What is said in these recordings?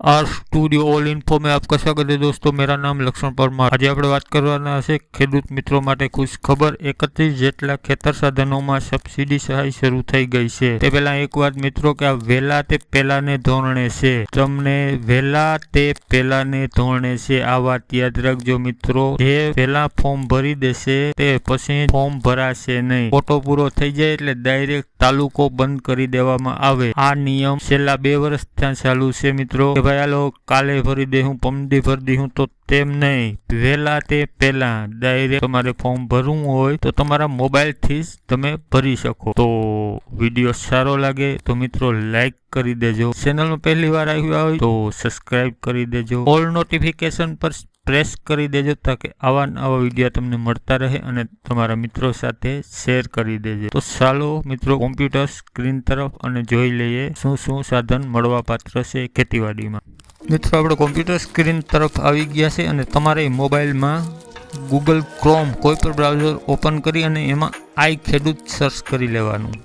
Are studio all info में आपका स्वागत है दोस्तों। मेरा नाम लक्ष्मण परमार। आज આપણે વાત કરવાના છે ખેડૂત મિત્રો માટે ખુશ ખબર। 31 જેટલા ખેતર સાધનોમાં સબસિડી સહાય શરૂ થઈ ગઈ છે। તે પહેલા એક વાત મિત્રો કે આ વહેલા તે પહેલાને ધોરણે છે, તમને વહેલા તે પહેલાને ધોરણે છે। આ વાત યાદ રાખજો મિત્રો, જે પહેલા ફોર્મ ભરી દેશે તે પછી ફોર્મ ભરાશે નહીં। ફોટો પૂરો થઈ જાય એટલે ડાયરેક્ટ તાલુકો બંધ કરી દેવામાં આવે। આ નિયમ છેલ્લા 2 વર્ષથી ચાલુ છે મિત્રો। ભાઈ કાલે ભરી દે હું પમદી ભરી દી હું, તો તેમ નહીં, વહેલા તે પહેલા ડાયરેક્ટ તમારે ફોર્મ ભરવું હોય તો તમારા મોબાઈલથી જ તમે ભરી શકો। તો વિડીયો સારો લાગે તો મિત્રો લાઈક કરી દેજો, ચેનલમાં પહેલી વાર આવ્યા હોય તો સબસ્ક્રાઈબ કરી દેજો, ઓલ નોટિફિકેશન પર પ્રેસ કરી દેજો તાકે આવા નવા વિડીયો તમને મળતા રહે અને તમારા મિત્રો સાથે શેર કરી દેજો। તો ચાલો મિત્રો કોમ્પ્યુટર સ્ક્રીન તરફ અને જોઈ લઈએ શું સાધન મળવા પાત્ર છે ખેતીવાડીમાં। મિત્રો આપણે કોમ્પ્યુટર સ્ક્રીન તરફ આવી ગયા છે અને તમારે મોબાઈલમાં ગૂગલ ક્રોમ કોઈ પણ બ્રાઉઝર ઓપન કરી અને એમાં આઈ ખેડૂત સર્ચ કરી લેવાનું।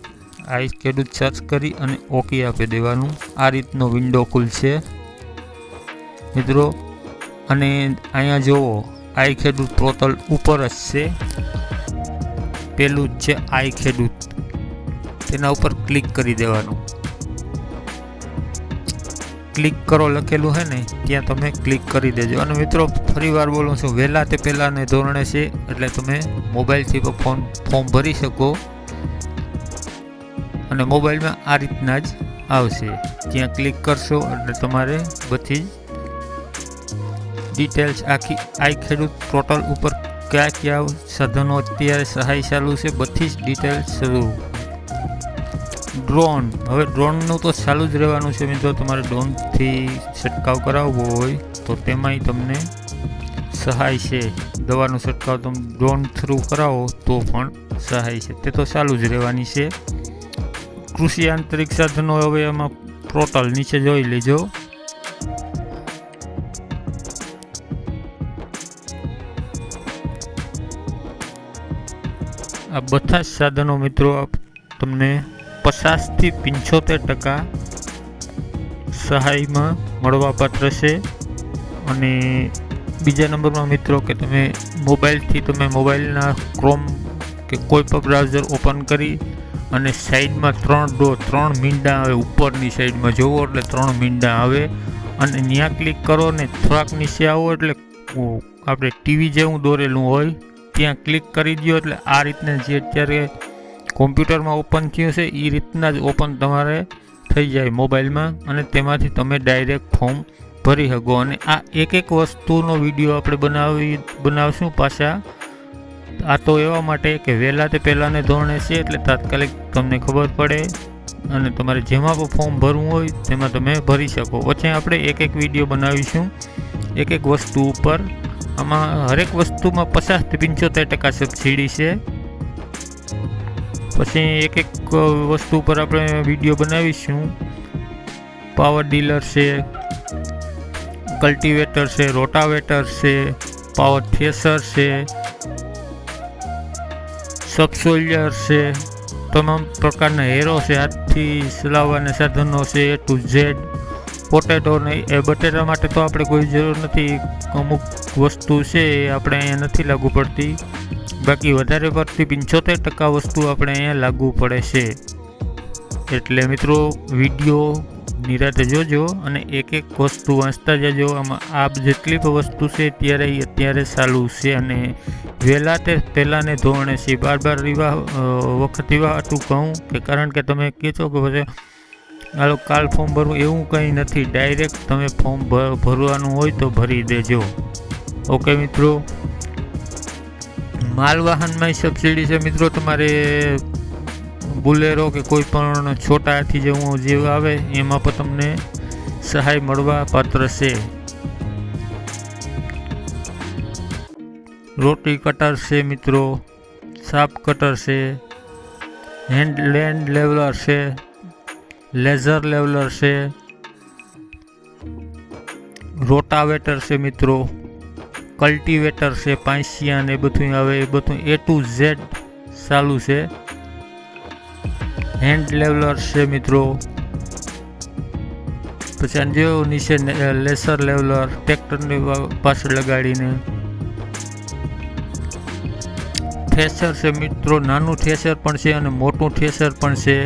આઈ ખેડૂત સર્ચ કરી અને ઓકે આપી દેવાનું। આ રીતનો વિન્ડો ખુલશે મિત્રો। અને અહીંયા જુઓ આઈ ખેડૂત પોર્ટલ ઉપર જ છે, પેલું જ છે આઈ ખેડૂત, તેના ઉપર ક્લિક કરી દેવાનું। ક્લિક કરો લખેલું છે ને ત્યાં તમે ક્લિક કરી દેજો। અને મિત્રો ફરી વાર બોલું છું, વહેલા તે પહેલાને ધોરણે છે એટલે તમે મોબાઈલથી પણ ફોર્મ ભરી શકો અને મોબાઈલમાં આ રીતના જ આવશે। ત્યાં ક્લિક કરશો એટલે તમારે બધી ડિટેલ્સ આખી આઈ ખેડૂત પોર્ટલ ઉપર કયા સાધનો અત્યારે સહાય ચાલુ છે બધી જ ડિટેલ્સ શરૂ। ડ્રોન, હવે ડ્રોનનું તો ચાલુ જ રહેવાનું છે મિત્રો। તમારે ડ્રોનથી છંટકાવ કરાવવો હોય તો તેમાંય તમને સહાય છે। દવાનો છંટકાવ તમે ડ્રોન થ્રુ કરાવો તો પણ સહાય છે, તે તો ચાલુ જ રહેવાની છે। કૃષિ આંતરિક સાધનો, હવે એમાં પોર્ટલ નીચે જોઈ લેજો। આ બધા જ સાધનો મિત્રો તમને 50 થી 75% સહાયમાં મળવાપાત્ર છે। અને બીજા નંબરમાં મિત્રો કે તમે મોબાઈલના ક્રોમ કે કોઈ પણ બ્રાઉઝર ઓપન કરી અને સાઈડમાં 3 મીંડા આવે, ઉપરની સાઈડમાં જોવો એટલે 3 મીંડા આવે અને ત્યાં ક્લિક કરો ને થોડાક નીચે આવો એટલે આપણે ટીવી જેવું દોરેલું હોય ત્યાં ક્લિક કરી દો એટલે આ રીતના જે અત્યારે કોમ્પ્યુટરમાં ઓપન થયું છે એ રીતના જ ઓપન તમારે થઈ જાય મોબાઈલમાં અને તેમાંથી તમે ડાયરેક્ટ ફોર્મ ભરી શકો। અને આ એક વસ્તુનો વિડીયો આપણે બનાવશું પાછા। આ તો એવા માટે કે વહેલા તે પહેલાને ધોરણે છે એટલે તાત્કાલિક તમને ખબર પડે અને તમારે જેમાં પણ ફોર્મ ભરવું હોય તેમાં તમે ભરી શકો। પછી આપણે એક વિડીયો બનાવીશું એક વસ્તુ ઉપર। આમાં હરેક વસ્તુમાં 50 થી 75% સબસિડી છે। પછી એક વસ્તુ પર આપણે વિડીયો બનાવીશું। પાવર ડીલર છે, કલ્ટિવેટર છે, રોટાવેટર છે, પાવર થ્રેશર છે, સબસોઇલર છે, તમામ પ્રકારના હેરો છે, હાથથી ચલાવવાના સાધનો છે A to Z। પોટેટો ને એ બટેટા માટે તો આપણે કોઈ જરૂર નથી, અમુક વસ્તુ છે એ આપણે અહીંયા નથી લાગુ પડતી, બાકી વધારે પડતી 75% વસ્તુ આપણે અહીંયા લાગુ પડે છે। એટલે મિત્રો વિડીયો નિરાતે જોજો અને એક વસ્તુ વાંચતા જજો। આમાં આ જેટલી પણ વસ્તુ છે અત્યારે ચાલુ છે અને વહેલા તે પહેલાને ધોરણે છે। બાર વખત એવા હતું કહું કે કારણ કે તમે કહેશો કે પછી હાલો કાલ ફોર્મ ભરવું, એવું કંઈ નથી, ડાયરેક્ટ તમે ફોર્મ ભરવાનું હોય તો ભરી દેજો। ઓકે મિત્રો, માલવાહનમાં સબસિડી છે મિત્રો। તમારે બુલેરો કે કોઈ પણ છોટા હાથી જેવું જે આવે એમાં પણ તમને સહાય મળવા પાત્ર છે। રોટી કટર છે મિત્રો, સાપ કટર છે, લેન્ડ લેવલર છે, લેઝર લેવલર છે, રોટાવેટર છે મિત્રો, કલ્ટિવેટર છે, પાંસિયા ને બધું આવે, એ બધું A to Z ચાલુ છે। હેન્ડ લેવલર છે મિત્રો। પછી આને જો નીચે લેસર લેવલર ટ્રેક્ટરની પાછળ લગાડીને થ્રેશર છે મિત્રો, નાનું થ્રેશર પણ છે અને મોટું થ્રેશર પણ છે.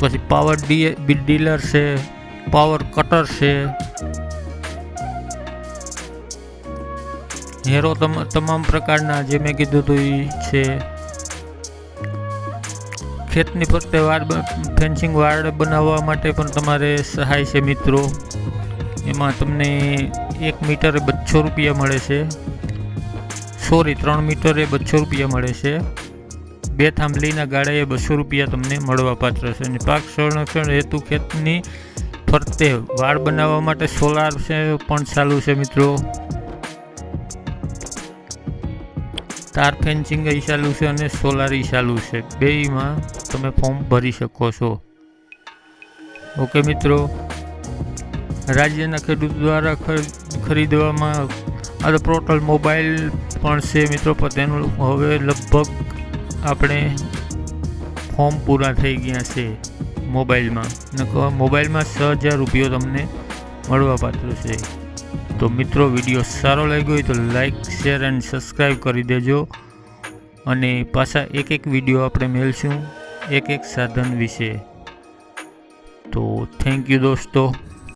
પછી પાવર ડીલર છે, પાવર કટર છે, હેરો તમામ પ્રકારના જે મેં કીધું હતું એ છે. ખેતની ફરતે ફેન્સિંગ વાડ બનાવવા માટે પણ તમારે સહાય છે મિત્રો. એમાં તમને 1 મીટરે 200 રૂપિયા મળે છે. 3 મીટરે 200 રૂપિયા મળે છે. 2 થાંભલીના ગાળાએ 200 રૂપિયા તમને મળવા પાત્ર છે. અને પાક સંરક્ષણ હેતુ ખેતની ફરતે વાડ બનાવવા માટે સોલાર છે પણ ચાલુ છે મિત્રો. તાર ફેન્સિંગ એ ચાલુ છે અને સોલાર એ ચાલુ છે. બેયમાં તમે ફોર્મ ભરી શકો છો. ઓકે મિત્રો, રાજ્યના ખેડૂત દ્વારા ખરીદવામાં આ તો ટોટલ મોબાઈલ પણ છે મિત્રો, પણ તેનું હવે લગભગ આપણે ફોર્મ પૂરા થઈ ગયા છે મોબાઈલમાં 6000 રૂપિયો તમને મળવા પાત્ર છે. તો મિત્રો, વિડીયો સારો લાગ્યો હોય તો લાઈક, શેર એન્ડ સબસ્ક્રાઈબ કરી દેજો. અને પાછા એક વિડીયો આપણે મેળશું એક સાધન વિશે. તો થેન્ક યુ દોસ્તો.